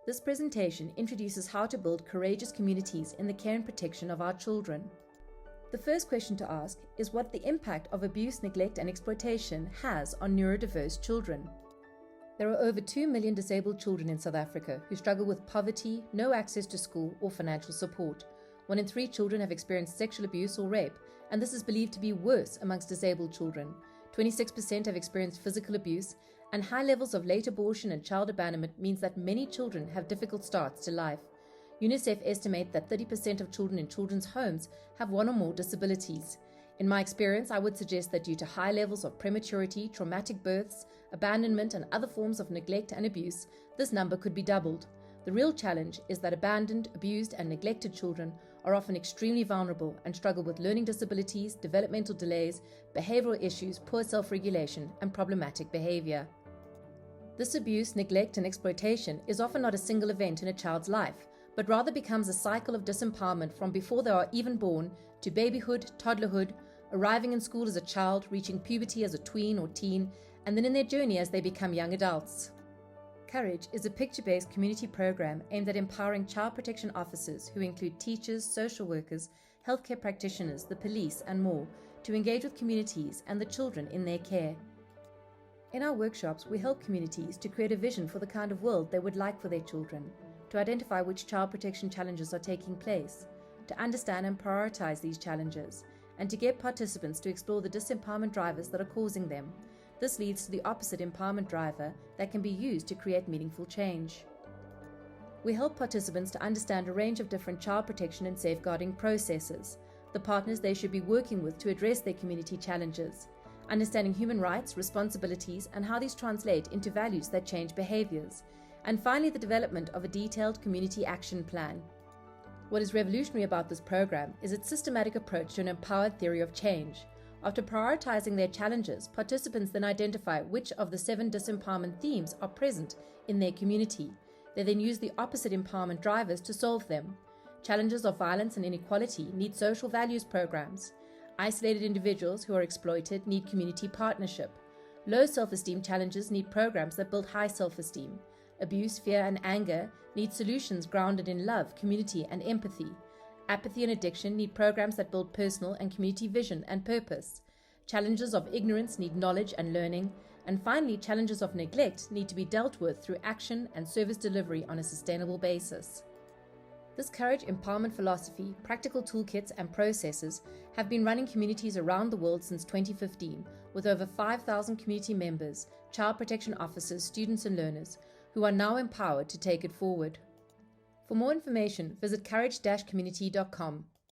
This presentation introduces how to build courageous communities in the care and protection of our children. The first question to ask is what the impact of abuse, neglect, and exploitation has on neurodiverse children. There are over 2 million disabled children in South Africa who struggle with poverty, no access to school, or financial support. 1 in 3 children have experienced sexual abuse or rape, and this is believed to be worse amongst disabled children. 26% have experienced physical abuse, and high levels of late abortion and child abandonment means that many children have difficult starts to life. UNICEF estimate that 30% of children in children's homes have 1 or more disabilities. In my experience, I would suggest that due to high levels of prematurity, traumatic births, abandonment, and other forms of neglect and abuse, this number could be doubled. The real challenge is that abandoned, abused, and neglected children are often extremely vulnerable and struggle with learning disabilities, developmental delays, behavioral issues, poor self-regulation, and problematic behavior. This abuse, neglect, and exploitation is often not a single event in a child's life, but rather becomes a cycle of disempowerment from before they are even born to babyhood, toddlerhood, arriving in school as a child, reaching puberty as a tween or teen, and then in their journey as they become young adults. Courage is a picture-based community program aimed at empowering child protection officers who include teachers, social workers, healthcare practitioners, the police, and more to engage with communities and the children in their care. In our workshops, we help communities to create a vision for the kind of world they would like for their children, to identify which child protection challenges are taking place, to understand and prioritize these challenges, and to get participants to explore the disempowerment drivers that are causing them. This leads to the opposite empowerment driver that can be used to create meaningful change. We help participants to understand a range of different child protection and safeguarding processes, the partners they should be working with to address their community challenges, understanding human rights, responsibilities, and how these translate into values that change behaviors, and finally the development of a detailed community action plan. What is revolutionary about this program is its systematic approach to an empowered theory of change. After prioritizing their challenges, participants then identify which of the 7 disempowerment themes are present in their community. They then use the opposite empowerment drivers to solve them. Challenges of violence and inequality need social values programs. Isolated individuals who are exploited need community partnership. Low self-esteem challenges need programs that build high self-esteem. Abuse, fear, and anger need solutions grounded in love, community, and empathy. Apathy and addiction need programs that build personal and community vision and purpose. Challenges of ignorance need knowledge and learning. And finally, challenges of neglect need to be dealt with through action and service delivery on a sustainable basis. This courage empowerment philosophy, practical toolkits, and processes have been running communities around the world since 2015, with over 5,000 community members, child protection officers, students, and learners who are now empowered to take it forward. For more information, visit courage-community.com.